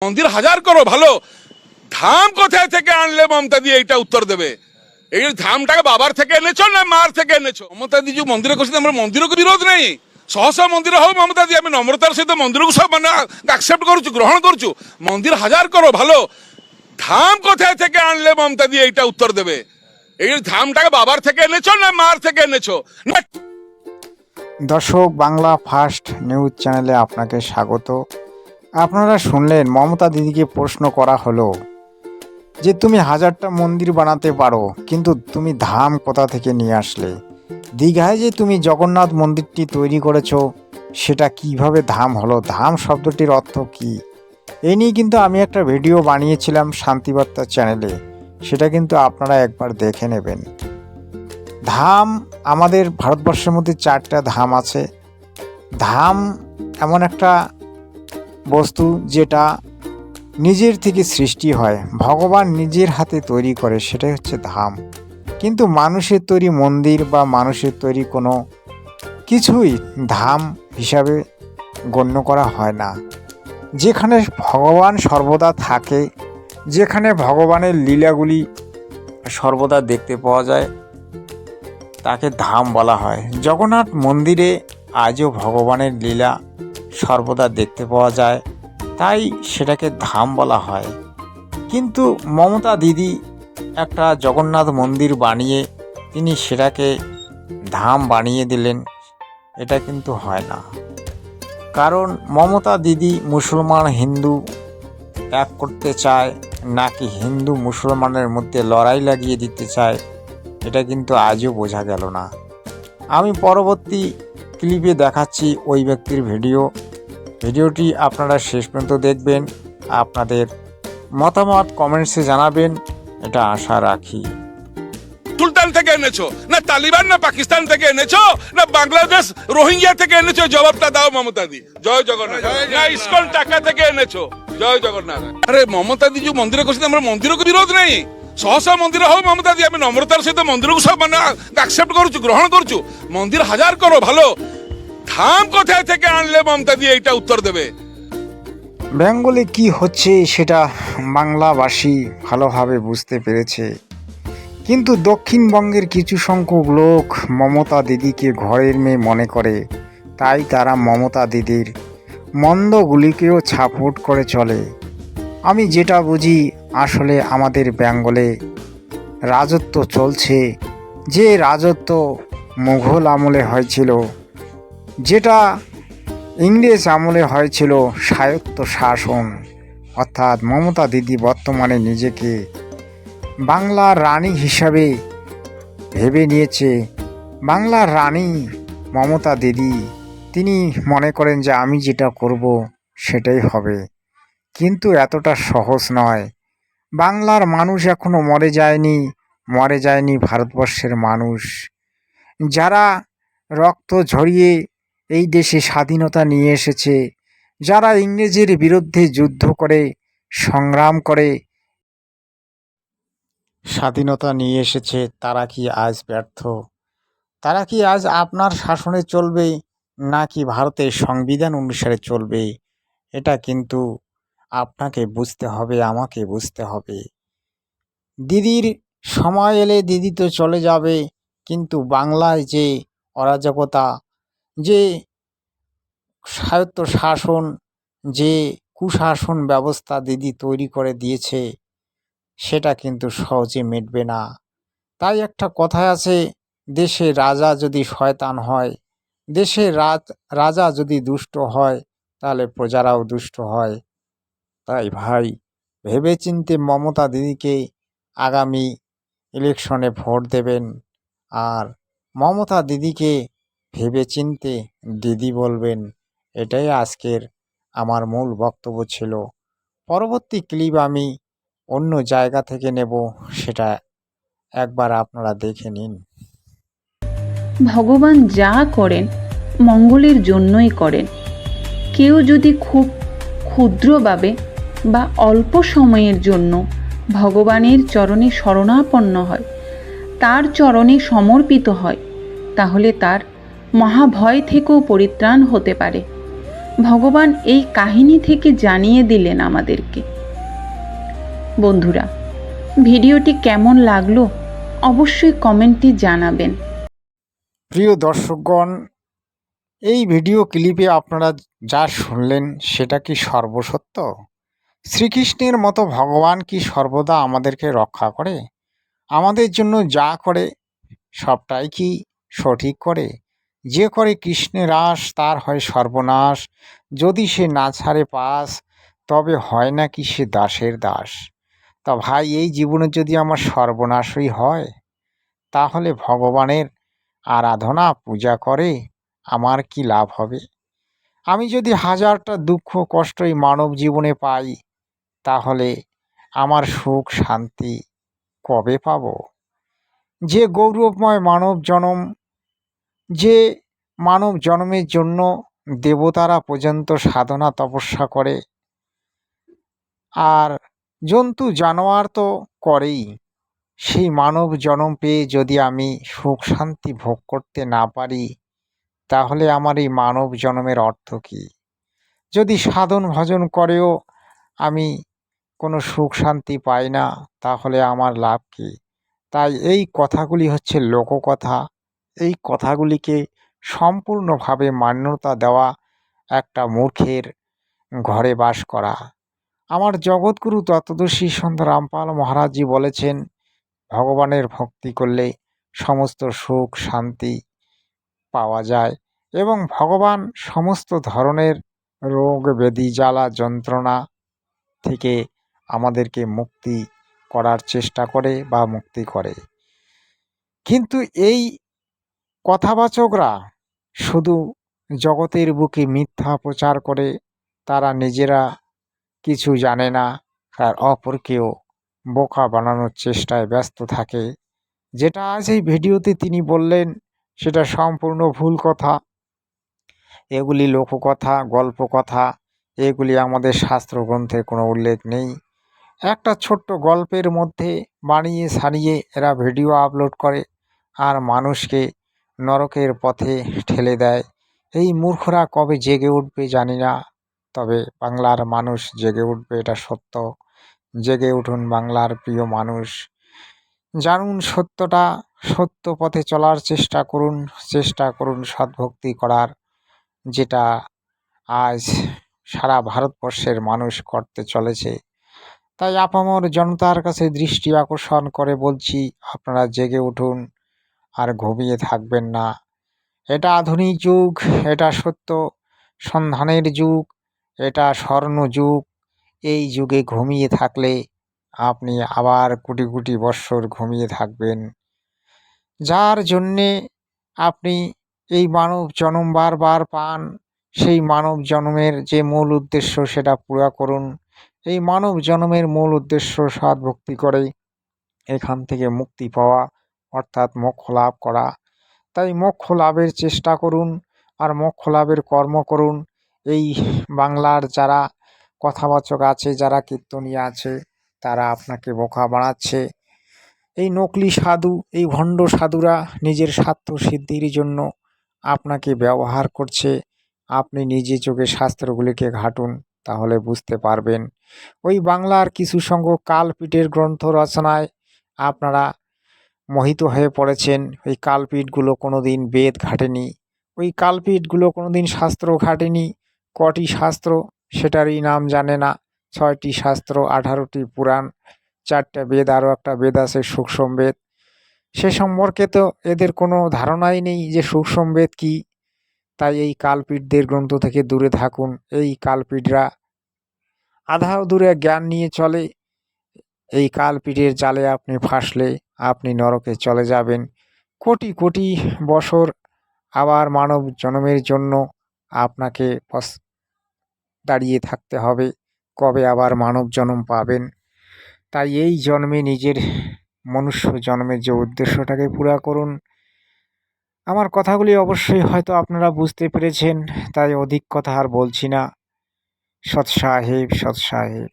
মন্দির হাজার করো ভালো, ধাম কোথায় থেকে আনলে মমতা দিয়ে এটা উত্তর দেবে। এই ধামটাকে বাবার থেকে এনেছো না মার থেকে এনেছো? মমতা দি ଯୋଉ ମନ୍ଦିର କରିଛନ୍ତି ଆମର ମନ୍ଦିରକୁ ବିରୋଧ ନାହିଁ, ଶହ ଶହ ମନ୍ଦିର ହଉ ମମତା ଦି ଆମେ নম্রতার ସହିତ ମନ୍ଦିରକୁ সব ମାନେ ଆକ୍ସେପ୍ଟ କରୁଛୁ, গ্রহণ করছু। মন্দির হাজার করো ভালো, ধাম কোথায় থেকে আনলে মমতা দিয়ে এটা উত্তর দেবে। এই ধামটাকে বাবার থেকে এনেছো না মার থেকে এনেছো? দর্শক, বাংলা ফার্স্ট নিউজ চ্যানেলে আপনাকে স্বাগত। আপনারা শুনলেন মমতা দিদিকে প্রশ্ন করা হলো যে তুমি হাজারটা মন্দির বানাতে পারো, কিন্তু তুমি ধাম কোথা থেকে নিয়ে আসলে? দীঘায় যে তুমি জগন্নাথ মন্দিরটি তৈরি করেছো, সেটা কিভাবে ধাম হলো? ধাম শব্দটির অর্থ কি? এই নিয়ে কিন্তু আমি একটা ভিডিও বানিয়েছিলাম শান্তিবার্তা চ্যানেলে, সেটা কিন্তু আপনারা একবার দেখে নেবেন। ধাম, আমাদের ভারতবর্ষের মধ্যে 4টা ধাম আছে। ধাম এমন একটা বস্তু যেটা নিজের থেকে সৃষ্টি হয়, ভগবান নিজের হাতে তৈরি করে, সেটাই হচ্ছে ধাম। কিন্তু মানুষের তৈরি মন্দির বা মানুষের তৈরি কোনো কিছুই ধাম হিসাবে গণ্য করা হয় না। যেখানে ভগবান সর্বদা থাকে, যেখানে ভগবানের লীলাগুলি সর্বদা দেখতে পাওয়া যায়, তাকে ধাম বলা হয়। জগন্নাথ মন্দিরে আজও ভগবানের লীলা সর্বদা দেখতে পাওয়া যায়, তাই সেটাকে ধাম বলা হয়। কিন্তু মমতা দিদি একটা জগন্নাথ মন্দির বানিয়ে তিনি সেটাকে ধাম বানিয়ে দিলেন, এটা কিন্তু হয় না। কারণ মমতা দিদি মুসলমান হিন্দু এক করতে চায়, নাকি হিন্দু মুসলমানের মধ্যে লড়াই লাগিয়ে দিতে চায়, এটা কিন্তু আজও বোঝা গেল না। আমি পরবর্তী ক্লিপে দেখাচ্ছি ওই ব্যক্তির ভিডিওটি আপনারা শেষ পর্যন্ত দেখবেন, আপনাদের মতামত কমেন্টসে জানাবেন, এটা আশা রাখি। সুলতান থেকে এনেছো না তালিবান না পাকিস্তান থেকে এনেছো না বাংলাদেশ রোহিঙ্গা থেকে এনেছো? জবাবটা দাও মমতা দি। জয় জগন্নাথ। না ইসকন টাকা থেকে এনেছো? জয় জগন্নাথ। আরে মমতা দি ଯୋଉ ମନ୍ଦିର କରିଛନ୍ତି ଆମର ମନ୍ଦିରକୁ ବିରୋଧ ନାହିଁ, ଶହ ଶହ ମନ୍ଦିର ହଉ ମମତା দি ଆମେ নম্রতার সହିତ মন্দিরକୁ সব মানে আক্সেপ্ট করছু, গ্রহণ করছু। মন্দির হাজার করো ভালো, ধাম কোথায় থেকে আনলে মমতা দিয়ে এটা উত্তর দেবে। বেঙ্গলে কি হচ্ছে সেটা বাংলাভাষী ভালোভাবে বুঝতে পেরেছে, কিন্তু দক্ষিণবঙ্গের কিছু সংখ্যক লোক মমতা দিদিকে ঘরের মেয়ে মনে করে, তাই তারা মমতা দিদির মন্দগুলিকেও সাপোর্ট করে চলে। আমি যেটা বুঝি, আসলে আমাদের বেঙ্গলে রাজত্ব চলছে, যে রাজত্ব মুঘল আমলে হয়েছিল, যেটা ইংরেজ আমলে হয়েছিল স্বায়ত্ত শাসন, অর্থাৎ মমতা দিদি বর্তমানে নিজেকে বাংলার রানী হিসাবে ভেবে নিয়েছে। বাংলার রানী মমতা দিদি, তিনি মনে করেন যে আমি যেটা করব সেটাই হবে, কিন্তু এতটা সহজ নয়। বাংলার মানুষ এখনও মরে যায়নি ভারতবর্ষের মানুষ, যারা রক্ত ঝরিয়ে এই দেশে স্বাধীনতা নিয়ে এসেছে, যারা ইংরেজের বিরুদ্ধে যুদ্ধ করে সংগ্রাম করে স্বাধীনতা নিয়ে এসেছে, তারা কি আজ ব্যর্থ? তারা কি আজ আপনার শাসনে চলবে, নাকি ভারতের সংবিধান অনুসারে চলবে? এটা কিন্তু আপনাকে বুঝতে হবে, আমাকে বুঝতে হবে। দিদির সময় এলে দিদি তো চলে যাবে, কিন্তু বাংলায় যে অরাজকতা, যে স্বায়ত্ত শাসন, যে কুশাসন ব্যবস্থা দিদি তৈরি করে দিয়েছে, সেটা কিন্তু সহজে মিটবে না। তাই একটা কথায় আছে, দেশে রাজা যদি শয়তান হয়, দেশের রাজা যদি দুষ্ট হয়, তাহলে প্রজারাও দুষ্ট হয়। তাই ভাই, ভেবেচিন্তে মমতা দিদিকে আগামী ইলেকশনে ভোট দেবেন, আর মমতা দিদিকে ভেবেচিন্তে দিদি বলবেন। এটাই আজকের আমার মূল বক্তব্য ছিল। পরবর্তী ক্লিপ আমি অন্য জায়গা থেকে নেব, সেটা একবার আপনারা দেখে নিন। ভগবান যা করেন মঙ্গলের জন্যই করেন। কেউ যদি খুব ক্ষুদ্রভাবে বা অল্প সময়ের জন্য ভগবানের চরণে শরণাপন্ন হয়, তার চরণে সমর্পিত হয়, তাহলে তার মহাভয় থেকেও পরিত্রাণ হতে পারে। ভগবান এই কাহিনী থেকে জানিয়ে দিলেন আমাদেরকে। বন্ধুরা, ভিডিওটি কেমন লাগলো অবশ্যই কমেন্টে জানাবেন। প্রিয় দর্শকগণ, এই ভিডিও ক্লিপে আপনারা যা শুনলেন সেটা কি সর্বসত্য? শ্রীকৃষ্ণের মতো ভগবান কি সর্বদা আমাদেরকে রক্ষা করে? আমাদের জন্য যা করে সবটাই কি সঠিক করে? যে করে কৃষ্ণের আশ তার হয় সর্বনাশ, যদি সে না ছাড়ে পাশ তবে হয় না কি সে দাসের দাস। তা ভাই, এই জীবনে যদি আমার সর্বনাশই হয় তাহলে ভগবানের আরাধনা পূজা করে আমার কি লাভ হবে? আমি যদি হাজারটা দুঃখ কষ্ট এই মানব জীবনে পাই তাহলে আমার সুখ শান্তি কবে পাব? যে গৌরবময় মানব জনম, যে মানব জন্মের জন্য দেবতারা পর্যন্ত সাধনা তপস্যা করে, আর জন্তু জানোয়ার তো করেই, সেই মানব জন্ম পেয়ে যদি আমি সুখ শান্তি ভোগ করতে না পারি তাহলে আমার এই মানব জন্মের অর্থ কী? যদি সাধন ভজন করেও আমি কোনো সুখ শান্তি পাই না তাহলে আমার লাভ কী? তাই এই কথাগুলি হচ্ছে লোককথা। এই কথাগুলিকে সম্পূর্ণভাবে মান্যতা দেওয়া একটা মূর্খের ঘরে বাস করা। আমার জগৎগুরু তত্ত্বদর্শী সন্ত রামপাল মহারাজজি বলেছেন, ভগবানের ভক্তি করলে সমস্ত সুখ শান্তি পাওয়া যায় এবং ভগবান সমস্ত ধরনের রোগ ব্যাধি জ্বালা যন্ত্রণা থেকে আমাদেরকে মুক্তি করার চেষ্টা করে বা মুক্তি করে। কিন্তু এই কথাবাচকরা শুধু জগতের বুকে মিথ্যা প্রচার করে, তারা নিজেরা কিছু জানে না আর অপরকেও বোকা বানানোর চেষ্টায় ব্যস্ত থাকে। যেটা আজ এই ভিডিওতে তিনি বললেন সেটা সম্পূর্ণ ভুল কথা। এগুলি লোককথা, গল্প কথা, এগুলি আমাদের শাস্ত্রগ্রন্থে কোনো উল্লেখ নেই। একটা ছোট্ট গল্পের মধ্যে বানিয়ে সারিয়ে এরা ভিডিও আপলোড করে আর মানুষকে নরকের পথে ঠেলে দেয়। এই মূর্খরা কবে জেগে উঠবে জানি না, তবে বাংলার মানুষ জেগে উঠবে, এটা সত্য। জেগে উঠুন বাংলার প্রিয় মানুষ, জানুন সত্যটা, সত্য পথে চলার চেষ্টা করুন সদ্ভক্তি করার, যেটা আজ সারা ভারতবর্ষের মানুষ করতে চলেছে। তাই আপামর জনতার কাছে দৃষ্টি আকর্ষণ করে বলছি, আপনারা জেগে উঠুন আর ঘুমিয়ে থাকবেন না। এটা আধুনিক যুগ, এটা সত্য সন্ধানের যুগ, এটা স্বর্ণযুগ। এই যুগে ঘুমিয়ে থাকলে আপনি আবার কোটি কোটি বৎসর ঘুমিয়ে থাকবেন। যার জন্যে আপনি এই মানব জন্ম বারবার পান, সেই মানব জন্মের যে মূল উদ্দেশ্য সেটা পুরা করুন। এই মানব জন্মের মূল উদ্দেশ্য সদ্ভক্তি করে এখান থেকে মুক্তি পাওয়া, অর্থাৎ মোক্ষ লাভ করা। তাই মোক্ষ লাভের চেষ্টা করুন আর মোক্ষ লাভের কর্ম করুন। এই বাংলার যারা কথাবাচক আছে, যারা কীর্তনীয় আছে, তারা আপনাকে বোকা বানাচ্ছে। এই নকলি সাধু, এই ভণ্ড সাধুরা নিজের স্বার্থ সিদ্ধির জন্য আপনাকে ব্যবহার করছে। আপনি নিজে চোখে শাস্ত্রগুলিকে ঘাঁটুন, তাহলে বুঝতে পারবেন। ওই বাংলার কিছু সংখ্যক কালপিটের গ্রন্থ রচনায় আপনারা মোহিত হয়ে পড়েছেন। ওই কালপিটগুলো কোনো দিন বেদ ঘাটেনি, ওই কালপিটগুলো কোনো দিন শাস্ত্র ঘাটেনি। কটি শাস্ত্র সেটারই নাম জানে না। 6টি শাস্ত্র, 18টি পুরাণ, 4টা বেদ, আরও একটা বেদ আছে সূক্ষ্ম বেদ। সে সম্পর্কে তো এদের কোনো ধারণাই নেই যে সূক্ষ্ম বেদ কী। তাই এই কালপিটদের গ্রন্থ থেকে দূরে থাকুন। এই কালপিটরা আধা দূরে জ্ঞান নিয়ে চলে। এই কালপিটের জালে আপনি ফাঁসলে আপনি নরকে চলে যাবেন। কোটি কোটি বছর আবার মানব জন্মের জন্য আপনাকে দাঁড়িয়ে থাকতে হবে, কবে আবার মানব জন্ম পাবেন। তাই এই জন্মে নিজের মনুষ্য জন্মের যে উদ্দেশ্যটাকে পুরা করুন। আমার কথাগুলি অবশ্যই হয়তো আপনারা বুঝতে পেরেছেন, তাই অধিক কথা আর বলছি না। সৎ সাহেব, সৎ সাহেব।